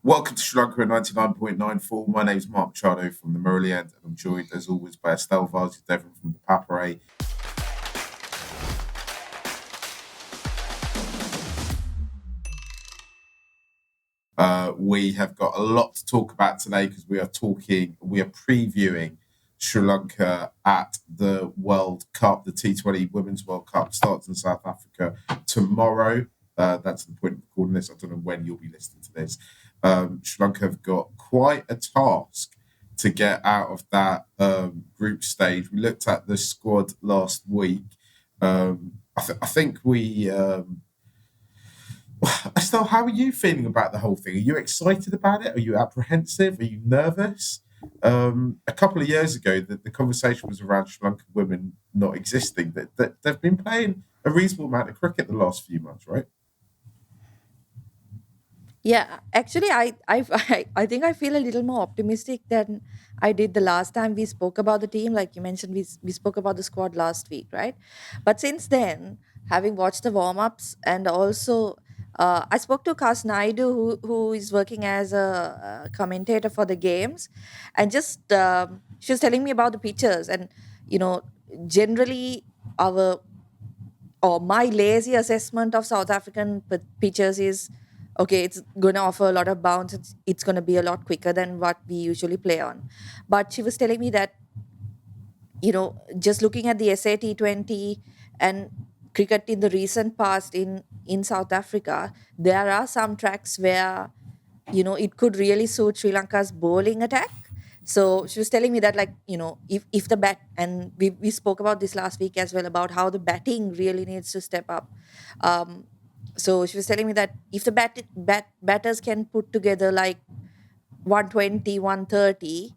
Welcome to Sri Lanka at 99.94. My name is Mark Machado from the Maryland, and I'm joined as always by Estelle Devon from the Papare. We have got a lot to talk about today because we are previewing Sri Lanka at the World Cup. The T20 Women's World Cup starts in South Africa tomorrow. That's the point of recording this. I don't know when you'll be listening to this. Sri Lanka have got quite a task to get out of that group stage. We looked at the squad last week. I think we. Estelle, how are you feeling about the whole thing? Are you excited about it? Are you apprehensive? Are you nervous? A couple of years ago, the conversation was around Sri Lankan women not existing. That they've been playing a reasonable amount of cricket the last few months, right? Yeah, actually, I think I feel a little more optimistic than I did the last time we spoke about the team. Like you mentioned, we spoke about the squad last week, right? But since then, having watched the warm ups and also I spoke to Kas Naidu, who is working as a commentator for the games, and just she was telling me about the pitches, and you know, generally our or my lazy assessment of South African pitches is okay, it's going to offer a lot of bounce. It's going to be a lot quicker than what we usually play on. But she was telling me that, just looking at the SAT20 and cricket in the recent past in South Africa, there are some tracks where it could really suit Sri Lanka's bowling attack. So she was telling me that, like, if the bat, and we spoke about this last week as well, about how the batting really needs to step up. um, so she was telling me that if the batters can put together like 120, 130,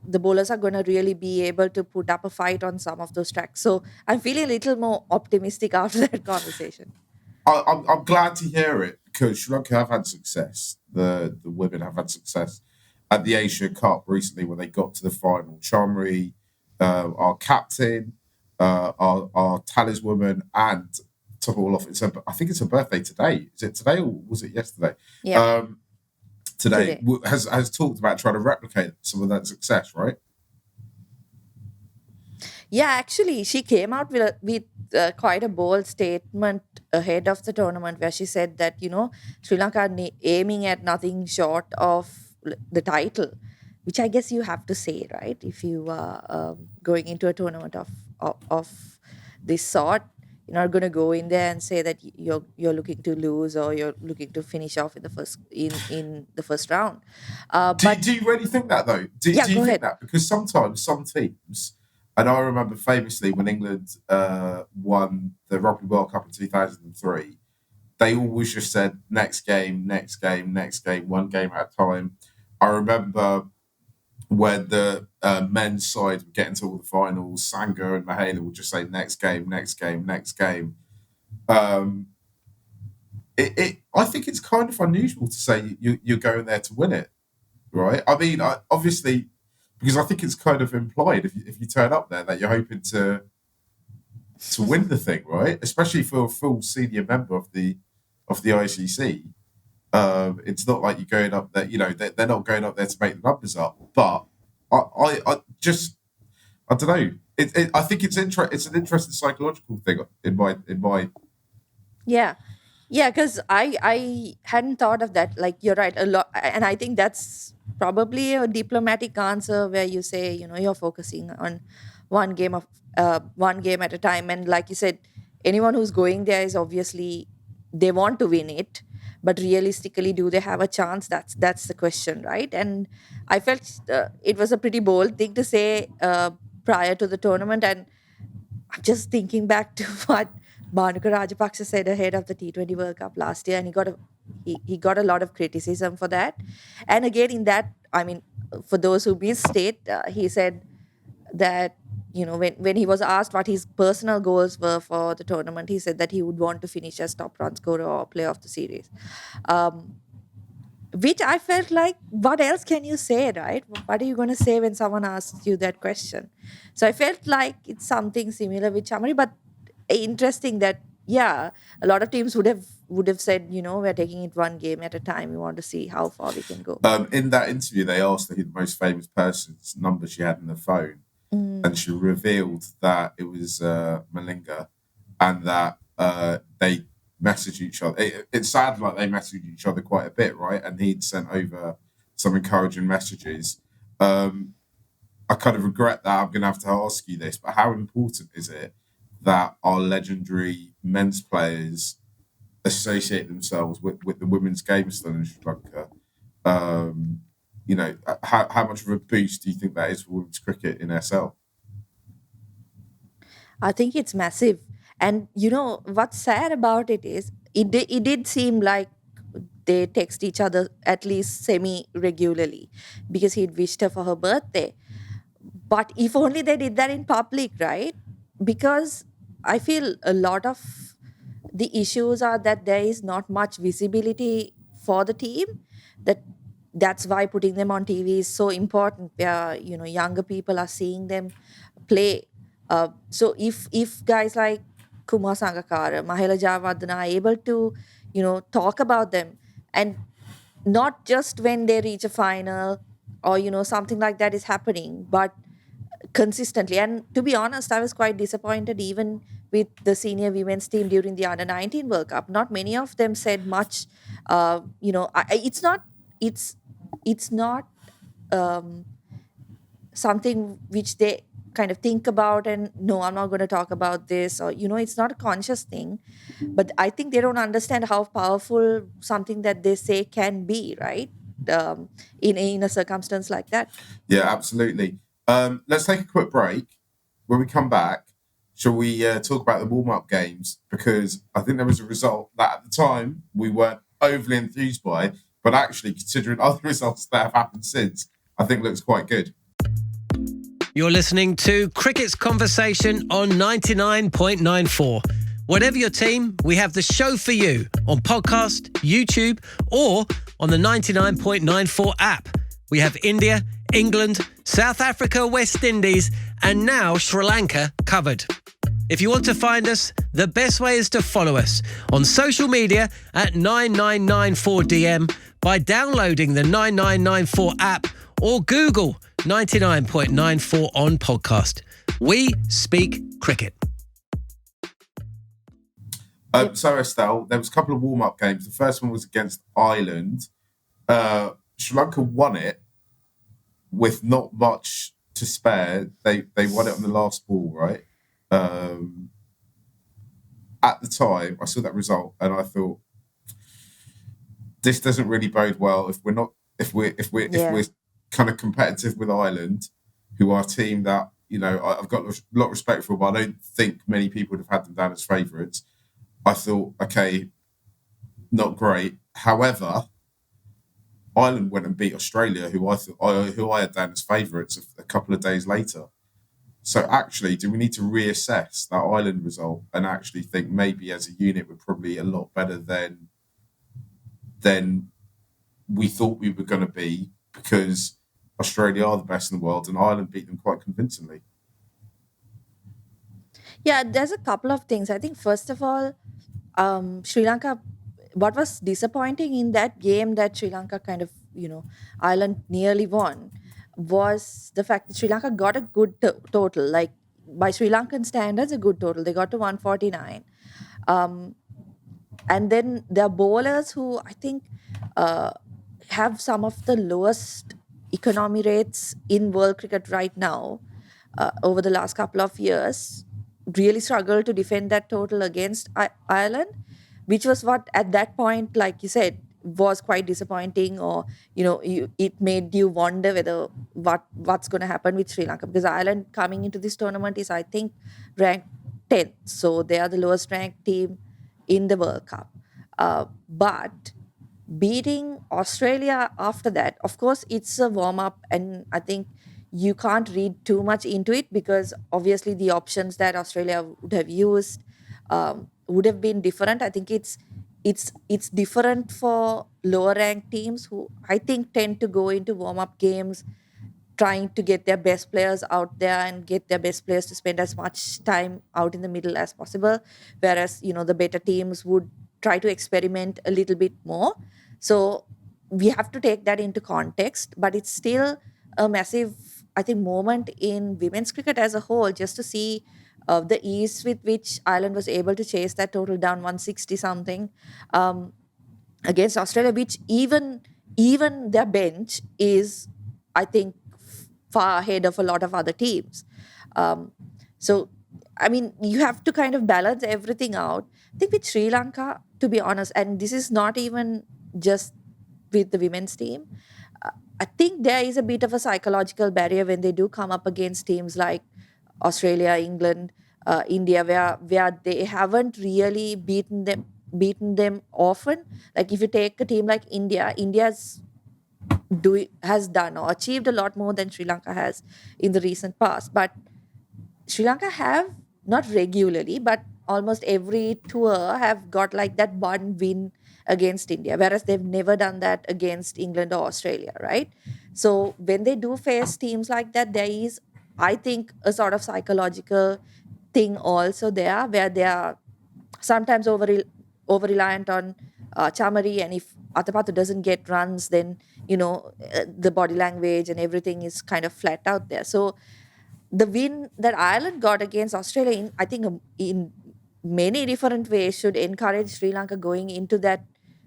the bowlers are going to really be able to put up a fight on some of those tracks. So I'm feeling a little more optimistic after that conversation. I'm glad to hear it because Sri Lanka have had success. The women have had success at the Asia Cup recently when they got to the final. Chamri, our captain, our taliswoman, and top it all off, I think it's her birthday today. Is it today or was it yesterday? Yeah, Um, Today today. has talked about trying to replicate some of that success, right? Yeah, actually, she came out with quite a bold statement ahead of the tournament where she said that, Sri Lanka are aiming at nothing short of the title, which I guess you have to say, right? If you are going into a tournament of this sort, you're not going to go in there and say that you're looking to lose or you're looking to finish off in the first round. But Do you really think that though? yeah, Do you go think ahead. that because sometimes some teams, and I remember famously when England won the Rugby World Cup in 2003, they always just said next game, next game, next game, one game at a time. I remember when the men's side would get into all the finals, Sanga and Mahela would just say next game, next game, next game. Um, I think it's kind of unusual to say you're going there to win it, right? I mean, obviously, because I think it's kind of implied if you turn up there that you're hoping to win the thing, right? Especially for a full senior member of the ICC. It's not like you're going up there. You know, they're not going up there to make the numbers up. But I just I don't know. I think it's an interesting psychological thing in my. Yeah. Yeah, because I hadn't thought of that. Like you're right, a lot, and I think that's probably a diplomatic answer where you say, you're focusing on one game at a time, and like you said, anyone who's going there is obviously they want to win it, but realistically, do they have a chance? That's the question, right? And I felt it was a pretty bold thing to say prior to the tournament, and I'm just thinking back to what Bhanuka Rajapaksa said ahead of the T20 World Cup last year, and he got a lot of criticism for that. And again, in that, I mean, for those who missed it, he said that when he was asked what his personal goals were for the tournament, he said that he would want to finish as top run scorer or player of the series. Um, which I felt like, what else can you say, right? What are you going to say when someone asks you that question? So I felt like it's something similar with Chamari, but interesting that, yeah, a lot of teams would have would have said, we're taking it one game at a time. We want to see how far we can go. In that interview, they asked her who the most famous person's number she had in the phone, and Mm. she revealed that it was Malinga, and that they messaged each other. It sounded like they messaged each other quite a bit, right? And he'd sent over some encouraging messages. Um, I kind of regret that I'm going to have to ask you this, but how important is it that our legendary men's players associate themselves with the women's game still in Sri Lanka? Um, how much of a boost do you think that is for women's cricket in SL? I think it's massive. And what's sad about it is it did seem like they text each other at least semi regularly because he'd wished her for her birthday. But if only they did that in public, right? Because I feel a lot of the issues are that there is not much visibility for the team. That's why putting them on TV is so important, where younger people are seeing them play. So if guys like Kumar Sangakkara, Mahela Jayawardene are able to talk about them, and not just when they reach a final or something like that is happening, but consistently. And to be honest, I was quite disappointed even with the senior women's team during the under 19 World Cup. Not many of them said much. It's not um, something which they kind of think about, and no, I'm not going to talk about this, or it's not a conscious thing. But I think they don't understand how powerful something that they say can be, right? In a circumstance like that. Yeah, absolutely. Let's take a quick break. When we come back, shall we talk about the warm up games? Because I think there was a result that at the time we weren't overly enthused by, but actually, considering other results that have happened since, I think looks quite good. You're listening to Cricket's Conversation on 99.94. Whatever your team, we have the show for you on podcast, YouTube, or on the 99.94 app. We have India, England, South Africa, West Indies, and now Sri Lanka covered. If you want to find us, the best way is to follow us on social media at 9994DM by downloading the 9994 app or Google 99.94 on podcast. We speak cricket. So, Estelle, there was a couple of warm up games. The first one was against Ireland. Sri Lanka won it with not much to spare. They won it on the last ball, right? At the time, I saw that result and I thought, this doesn't really bode well if we're not if we're kind of competitive with Ireland, who are a team that I've got a lot of respect for, but I don't think many people would have had them down as favourites. I thought, okay, not great. However, Ireland went and beat Australia, who I had down as favourites a couple of days later. So actually, do we need to reassess that Ireland result and actually think maybe as a unit we're probably a lot better than we thought we were going to be, because Australia are the best in the world and Ireland beat them quite convincingly. Yeah, there's a couple of things. I think first of all, Sri Lanka. What was disappointing in that game that Sri Lanka kind of Ireland nearly won was the fact that Sri Lanka got a good total, like by Sri Lankan standards, a good total. They got to 149. Um, and then there are bowlers who I think uh, have some of the lowest economy rates in world cricket right now. Over the last couple of years, really struggled to defend that total against Ireland, which was what at that point, like you said, was quite disappointing, or it made you wonder whether what's going to happen with Sri Lanka, because Ireland coming into this tournament is, I think, ranked 10th, so they are the lowest ranked team in the World Cup. But beating Australia after that, of course, it's a warm up, and I think you can't read too much into it because obviously the options that Australia would have used would have been different. I think it's different for lower ranked teams who I think tend to go into warm up games trying to get their best players out there and get their best players to spend as much time out in the middle as possible, whereas the better teams would try to experiment a little bit more. So we have to take that into context, but it's still a massive, I think, moment in women's cricket as a whole, just to see the ease with which Ireland was able to chase that total down 160 something against Australia, which even their bench is, I think, far ahead of a lot of other teams. So, I mean, you have to kind of balance everything out. I think with Sri Lanka, to be honest, and this is not even just with the women's team, I think there is a bit of a psychological barrier when they do come up against teams like Australia, England, India, where they haven't really beaten them often. Like if you take a team like India, has done or achieved a lot more than Sri Lanka has in the recent past. But Sri Lanka have, not regularly, but almost every tour have got like that one win against India, whereas they've never done that against England or Australia, right? So when they do face teams like that, there is, I think, a sort of psychological thing also there, where they are sometimes over reliant on Chamari, and if Atapattu doesn't get runs, then the body language and everything is kind of flat out there. So the win that Ireland got against Australia, I think in many different ways, should encourage Sri Lanka going into that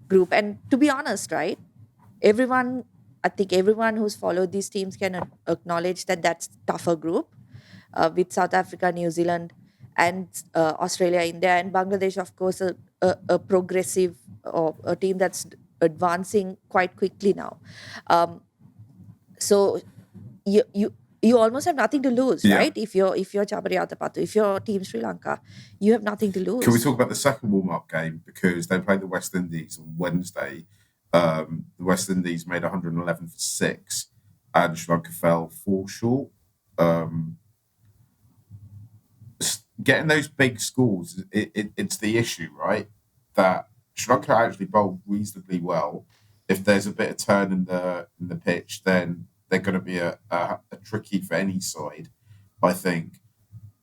group. And to be honest, right, I think everyone who's followed these teams can acknowledge that that's tougher group with South Africa, New Zealand, and Australia in there, and Bangladesh, of course, a progressive, or a team that's advancing quite quickly now. So you almost have nothing to lose, right? If you're Chamari Atapattu, if you're Team Sri Lanka, you have nothing to lose. Can we talk about the second warm-up game? Because they played the West Indies on Wednesday. The West Indies made 111 for 6, and Sri Lanka fell 4 short. Getting those big scores, it's the issue, right? That Sri Lanka actually bowled reasonably well. If there's a bit of turn in the pitch, then they're going to be a tricky for any side, I think.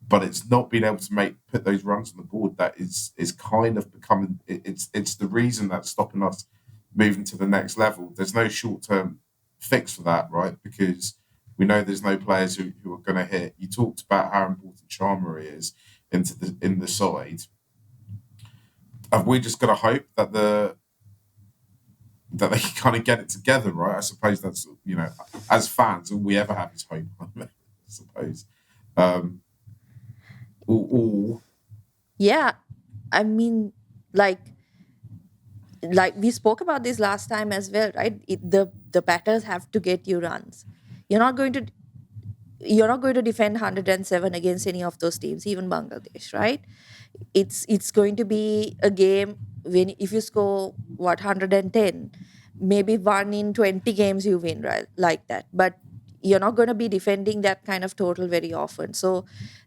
But it's not being able to put those runs on the board that is kind of becoming, it's the reason that's stopping us moving to the next level. There's no short-term fix for that, right? Because we know there's no players who are going to hit. You talked about how important Chamari is in the side. Have we just got to hope that they can kind of get it together, right? I suppose that's, as fans, all we ever have is hope, I suppose. Yeah, I mean, like we spoke about this last time as well, right? The batters have to get you runs. You're not going to defend 107 against any of those teams, even Bangladesh, right? It's going to be a game if you score 110, maybe 1 in 20 games you win, right? Like that. But you're not going to be defending that kind of total very often. So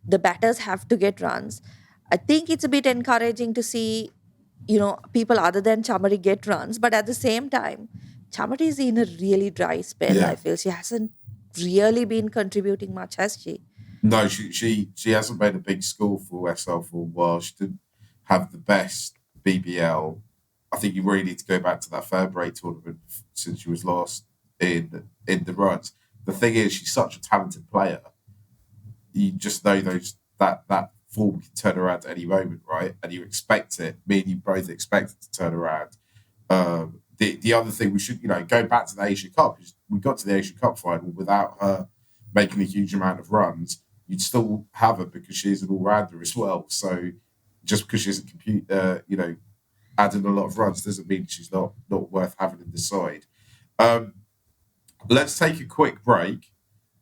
the batters have to get runs. I think it's a bit encouraging to see, people other than Chamari get runs. But at the same time, Chamari is in a really dry spell, I feel. She hasn't really been contributing much, has she? No, she hasn't made a big score for Estelle for a while. She didn't have the best BBL. I think you really need to go back to that February tournament since she was last in the runs. The thing is, she's such a talented player. You just know that form can turn around at any moment, right? And you expect it. Me and you both expect it to turn around. The other thing we should, go back to the Asia Cup, is we got to the Asia Cup final without her making a huge amount of runs. You'd still have her because she's an all-rounder as well. So just because she isn't adding a lot of runs doesn't mean she's not worth having in the side. Let's take a quick break,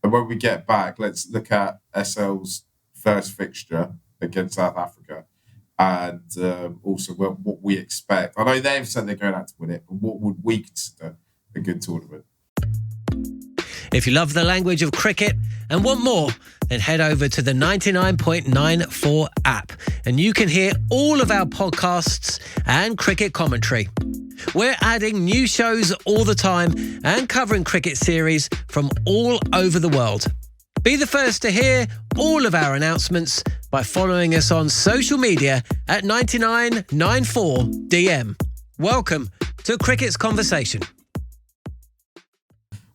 and when we get back, let's look at SL's first fixture against South Africa, and also what we expect. I know they've said they're going out to win it, but what would we consider a good tournament? If you love the language of cricket and want more, then head over to the 99.94 app, and you can hear all of our podcasts and cricket commentary. We're adding new shows all the time and covering cricket series from all over the world. Be the first to hear all of our announcements by following us on social media at 9994DM. Welcome to Cricket's Conversation.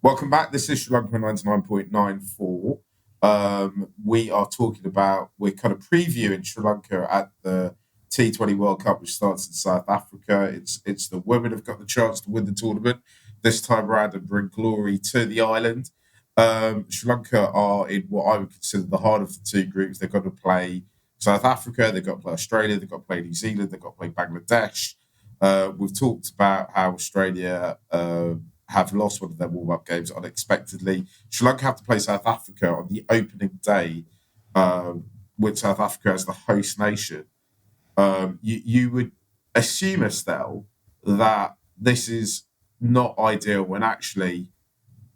Welcome back. This is Sri Lanka 99.94. We are talking about, we're kind of previewing Sri Lanka at the T20 World Cup, which starts in South Africa. It's the women have got the chance to win the tournament this time around and bring glory to the island. Sri Lanka are in what I would consider the heart of the two groups. They've got to play South Africa, they've got to play Australia, they've got to play New Zealand, they've got to play Bangladesh. We've talked about how Australia have lost one of their warm-up games unexpectedly. Sri Lanka have to play South Africa on the opening day, with South Africa as the host nation. You would assume, Estelle, that this is not ideal when actually,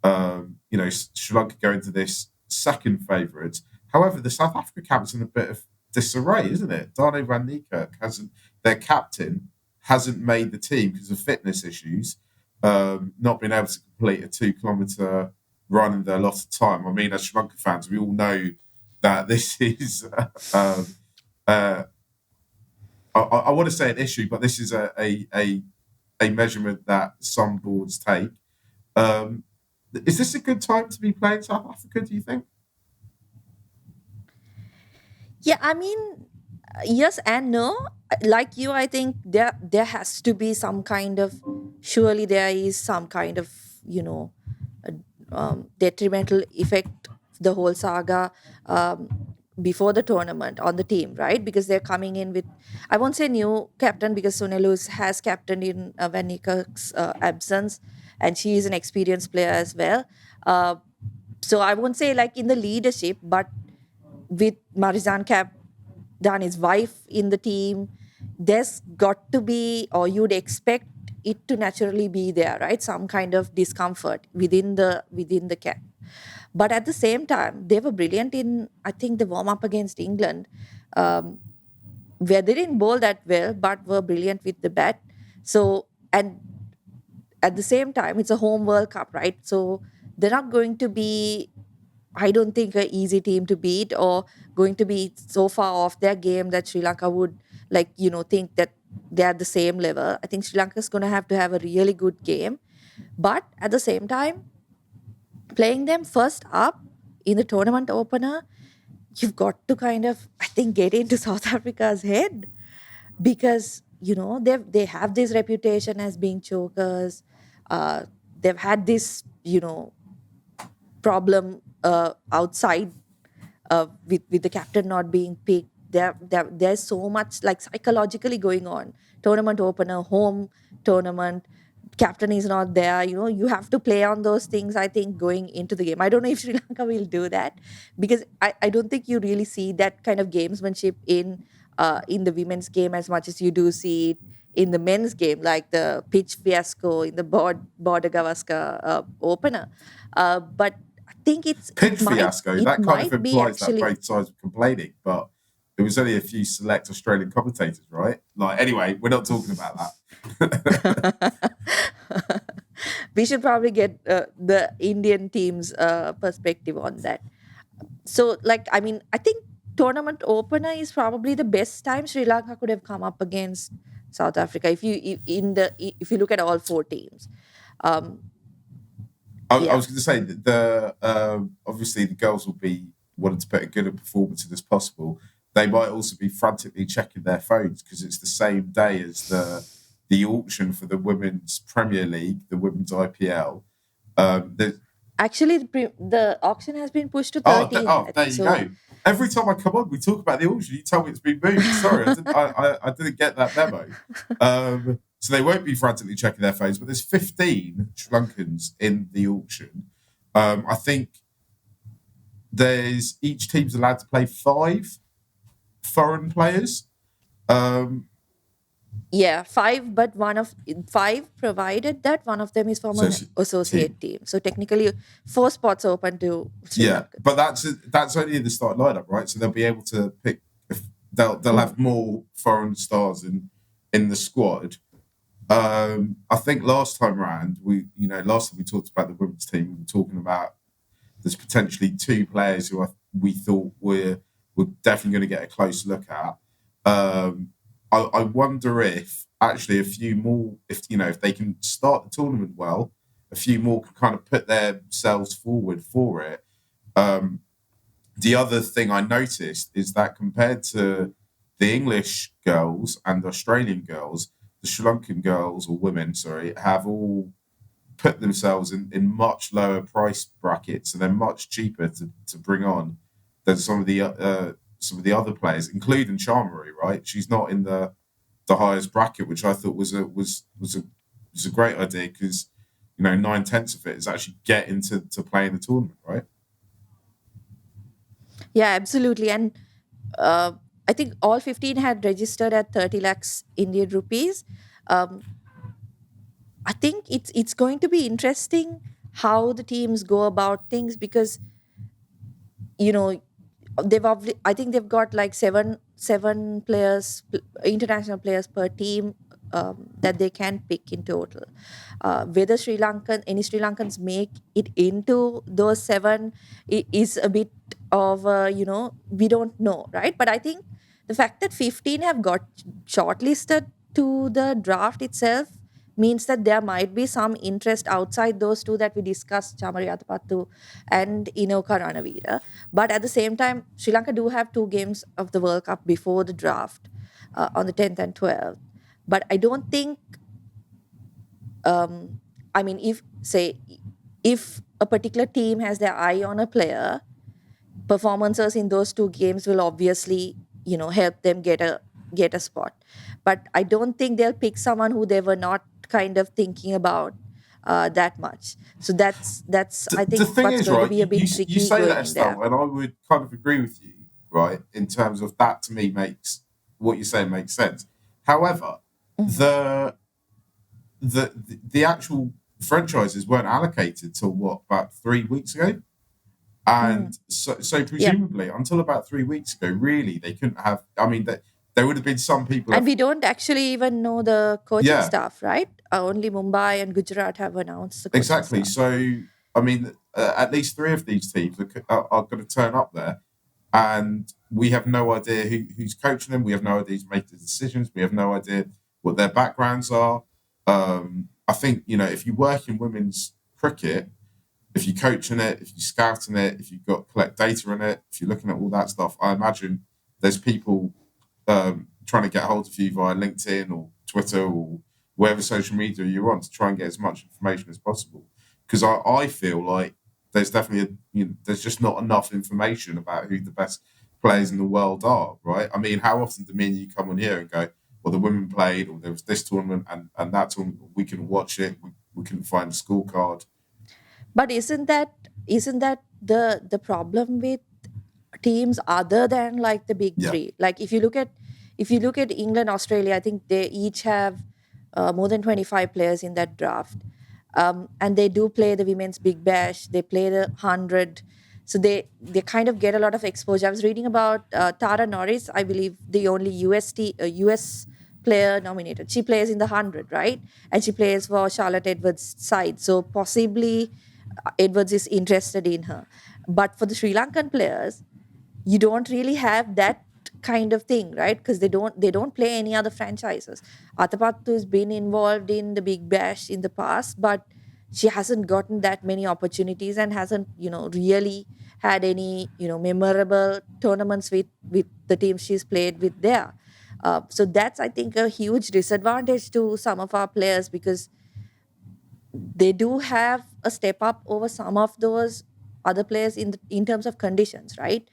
Sri Lanka go into this second favourite. However, the South Africa camp's in a bit of disarray, isn't it? Dane van Niekerk their captain, hasn't made the team because of fitness issues, not being able to complete a 2-kilometre run in their allotted time. I mean, as Sri Lanka fans, we all know that this is, I want to say an issue, but this is a measurement that some boards take. Is this a good time to be playing South Africa, do you think? Yeah, I mean, yes and no. Like you, I think there has to be some kind of, surely there is some kind of, detrimental effect, the whole saga, before the tournament on the team, right? Because they're coming in with, I won't say new captain, because Sunelu has captained in Van Niekerk's absence, and she is an experienced player as well. So I won't say like in the leadership, but with Marizan Cap, Dani's wife in the team, there's got to be, or you'd expect it to naturally be there, right? Some kind of discomfort within the camp. But at the same time, they were brilliant in, I think, the warm up against England, where they didn't bowl that well, but were brilliant with the bat. So, and at the same time, it's a home World Cup, right? So they're not going to be, I don't think, an easy team to beat, or going to be so far off their game that Sri Lanka would think that they're at the same level. I think Sri Lanka is going to have a really good game. But at the same time, playing them first up in the tournament opener, you've got to kind of, I think, get into South Africa's head, because they have this reputation as being chokers. They've had this problem outside, with the captain not being picked. There's so much like psychologically going on. Tournament opener, home tournament, captain is not there. You have to play on those things, I think, going into the game. I don't know if Sri Lanka will do that, because I don't think you really see that kind of gamesmanship in the women's game as much as you do see it in the men's game, like the pitch fiasco in the Border Gavaskar opener. But I think Pitch fiasco, that kind of implies that actually, both sides were complaining, but there was only a few select Australian commentators, right? Anyway, we're not talking about that. we should probably get the Indian team's perspective on that. So, I think tournament opener is probably the best time Sri Lanka could have come up against South Africa. If you look at all four teams, I was going to say that obviously the girls will be wanting to put a good performance in as possible. They might also be frantically checking their phones because it's the same day as the auction for the Women's Premier League, the Women's IPL. Actually, the auction has been pushed to 13. There you go. Every time I come on, we talk about the auction. You tell me it's been moved. Sorry, I didn't get that memo. So they won't be frantically checking their phones, but there's 15 Sri Lankans in the auction. I think each team's allowed to play 5 foreign players. Yeah, 5, but 5 provided that one of them is from an associate team. So technically 4 spots open to Sri Lanka. But that's only in the start lineup, right? So they'll be able to pick. They'll have more foreign stars in the squad. I think last time around, we talked about the women's team. We were talking about there's potentially 2 players who we thought were we're definitely going to get a close look at. I wonder if actually a few more, if they can start the tournament well, a few more can kind of put themselves forward for it. The other thing I noticed is that compared to the English girls and the Australian girls, the Sri Lankan girls or women, sorry, have all put themselves in much lower price brackets, and they're much cheaper to bring on than some of the other players, including Charmery. Right, she's not in the highest bracket, which I thought was a great idea because 9/10 of it is actually getting to play in the tournament, right? Yeah, absolutely. And I think all 15 had registered at 30 lakhs Indian rupees. Um, I think it's going to be interesting how the teams go about things because you know I think they've got like seven players, international players per team, that they can pick in total. Whether any Sri Lankans make it into those seven is a bit of we don't know, right? But I think the fact that 15 have got shortlisted to the draft itself means that there might be some interest outside those two that we discussed, Chamari Atapattu and Inoka Ranavira. But at the same time, Sri Lanka do have two games of the World Cup before the draft, on the 10th and 12th. But I don't think, I mean, if a particular team has their eye on a player, performances in those two games will obviously, help them get a spot. But I don't think they'll pick someone who they were not kind of thinking about that much. So that's I The think thing what's is, going to right, be a you bit you tricky say going that, in there. Estelle, and I would kind of agree with you, right, in terms of that. To me, makes what you're saying makes sense. However, Mhm. the actual franchises weren't allocated till what, about 3 weeks ago, and Mm. so Yep. presumably until about 3 weeks ago, really they couldn't have. I mean, that there would have been some people And have, we don't actually even know the coaching yeah, staff, right? Only Mumbai and Gujarat have announced the coaching exactly. staff. So I mean, at least three of these teams are going to turn up there, and we have no idea who's coaching them. We have no idea who's making the decisions. We have no idea what their backgrounds are. I think if you work in women's cricket, if you're coaching it, if you're scouting it, if you've got collect data on it, if you're looking at all that stuff, I imagine there's people trying to get hold of you via LinkedIn or Twitter or wherever social media you're on to try and get as much information as possible. Because I feel like there's definitely there's just not enough information about who the best players in the world are, right? I mean, how often do me and you come on here and go, well, the women played, or there was this tournament and that tournament, we couldn't watch it, we couldn't find a scorecard. But isn't that the problem with teams other than like the big Yeah. three? Like if you look at England, Australia, I think they each have more than 25 players in that draft, and they do play the women's big bash. They play the 100, so they kind of get a lot of exposure. I was reading about Tara Norris, I believe the only US player nominated. She plays in the 100, right? And she plays for Charlotte Edwards' side, so possibly Edwards is interested in her. But for the Sri Lankan players, you don't really have that kind of thing, right? Because they don't play any other franchises. Atapattu has been involved in the Big Bash in the past, but she hasn't gotten that many opportunities and hasn't really had any memorable tournaments with the teams she's played with there. So that's, I think, a huge disadvantage to some of our players because they do have a step up over some of those other players in terms of conditions, right?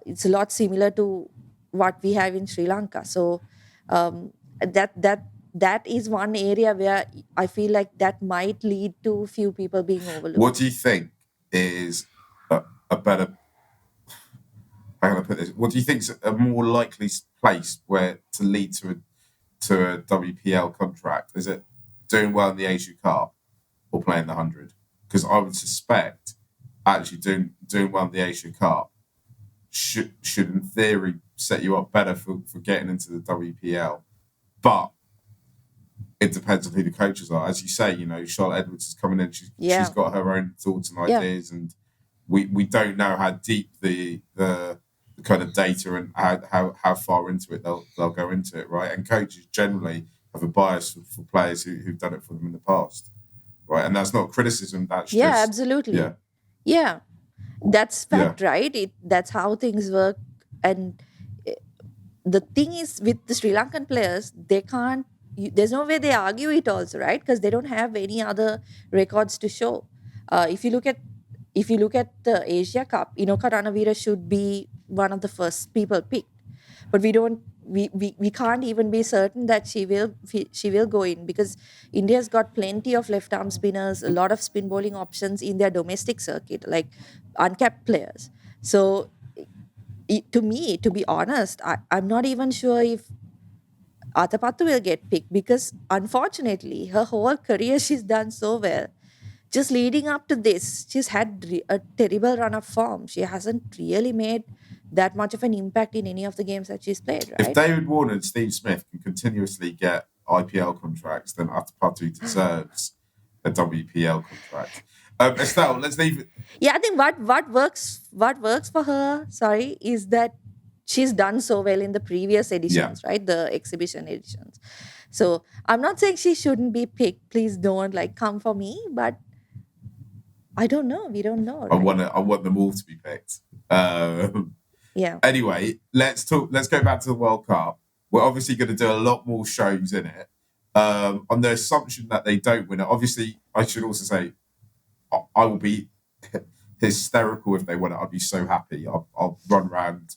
It's a lot similar to what we have in Sri Lanka. So that is one area where I feel like that might lead to few people being What overlooked. do you think is a better? How can I put this? What do you think is a more likely place where to lead to a WPL contract? Is it doing well in the Asia Cup or playing the 100? Because I would suspect actually doing well in the Asia Cup should in theory set you up better for getting into the WPL. But it depends on who the coaches are. As you say, Charlotte Edwards is coming in. She's Yeah. got her own thoughts and Yeah. ideas, and we don't know how deep the kind of data and how far into it they'll go into it, right? And coaches generally have a bias for players who've done it for them in the past, right? And that's not criticism. That's Yeah, just absolutely. Yeah, that's yeah. fact, right? That's how things work. And eh, the thing is, with the Sri Lankan players, they can't. There's no way they argue it also, right? Because they don't have any other records to show. If you look at the Asia Cup, Inoka Ranavira should be one of the first people picked, but we can't even be certain that she will go in, because India's got plenty of left arm spinners, a lot of spin bowling options in their domestic circuit, like uncapped players. So to me, to be honest, I'm not even sure if Atapattu will get picked, because unfortunately her whole career she's done so well. Just leading up to this, she's had a terrible run of form. She hasn't really made that much of an impact in any of the games that she's played, If right? David Warner and Steve Smith can continuously get IPL contracts, then Atapattu deserves a WPL contract. Estelle, let's leave it. Yeah, I think what works for her, sorry, is that she's done so well in the previous editions, right? The exhibition editions. So I'm not saying she shouldn't be picked. Please don't come for me, but I don't know. We don't know. Right? I want them all to be picked. Yeah. Anyway, let's go back to the World Cup. We're obviously going to do a lot more shows in it. On the assumption that they don't win it. Obviously, I should also say I will be hysterical if they win it. I'd be so happy. I'll run around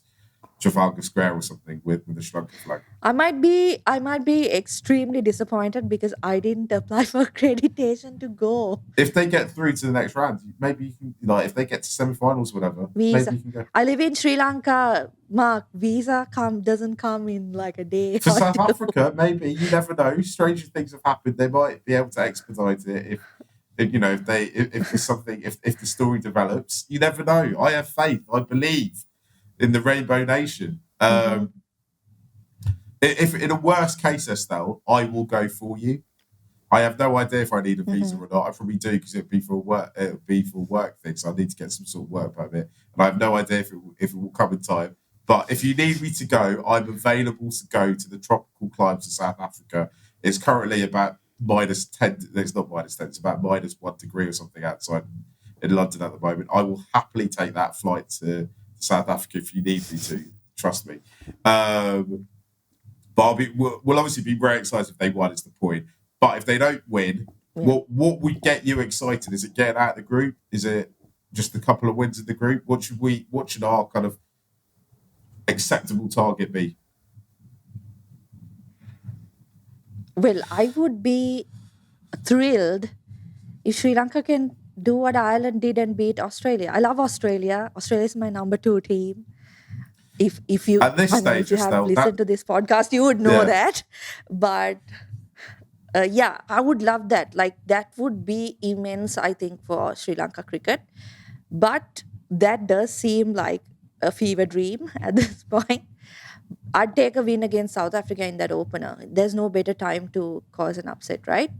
Trafalgar Square or something with the Sri Lanka flag. I might be extremely disappointed because I didn't apply for accreditation to go. If they get through to the next round, maybe you can, if they get to semi-finals, whatever, Visa. maybe you can go. I live in Sri Lanka, Mark. Visa doesn't come in like a day. For South Africa, maybe, you never know. Stranger things have happened. They might be able to expedite it if there's something, if the story develops. You never know. I have faith. I believe in the Rainbow Nation. If in a worst case, Estelle, I will go for you. I have no idea if I need a visa or not. I probably do, because it'd be for work. It'd be for work things. So I need to get some sort of work permit, and I have no idea if it will come in time. But if you need me to go, I'm available to go to the tropical climes of South Africa. It's currently about -10. It's not -10. It's about -1 degree or something outside in London at the moment. I will happily take that flight to South Africa if you need me to. Trust me. But we'll obviously be very excited if they won. Is the point? But if they don't win, what would get you excited? Is it getting out of the group? Is it just a couple of wins in the group? What should our kind of acceptable target be? Well, I would be thrilled if Sri Lanka can do what Ireland did and beat Australia. I love Australia. Australia is my number 2 team. If you At this stage, if you have listened to this podcast, you would know that. But I would love that. That would be immense, I think, for Sri Lanka cricket. But that does seem like a fever dream at this point. I'd take a win against South Africa in that opener. There's no better time to cause an upset, right?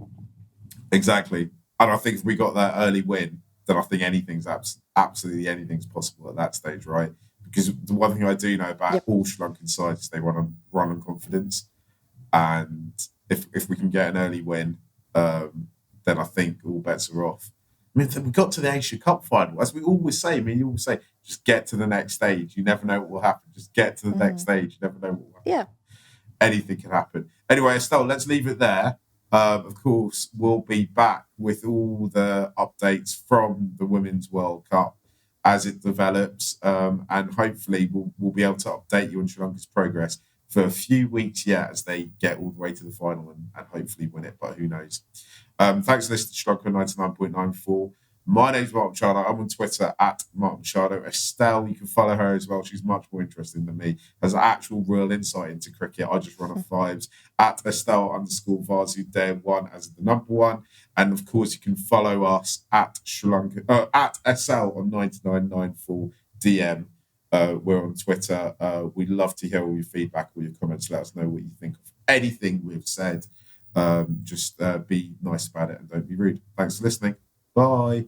Exactly. And I think if we got that early win, then I think absolutely anything's possible at that stage, right? Because the one thing I do know about all Sri Lankan sides is they run on confidence. And if we can get an early win, then I think all bets are off. I mean, we got to the Asia Cup final. As we always say, you always say, just get to the next stage. You never know what will happen. Just get to the next stage. You never know what will happen. Yeah. Anything can happen. Anyway, Estelle, let's leave it there. Of course, we'll be back with all the updates from the Women's World Cup as it develops. And hopefully we'll be able to update you on Sri Lanka's progress for a few weeks yet as they get all the way to the final and hopefully win it, but who knows. Thanks for listening to Sri Lanka 99.94. My name's Mark Machado. I'm on Twitter at Mark Machado. Estelle, you can follow her as well. She's much more interesting than me. Has actual real insight into cricket. I just run off vibes at Estelle_Vasu1 as the number 1. And of course, you can follow us at at SL on 9994 DM. We're on Twitter. We'd love to hear all your feedback, all your comments. Let us know what you think of anything we've said. Just be nice about it and don't be rude. Thanks for listening. Bye.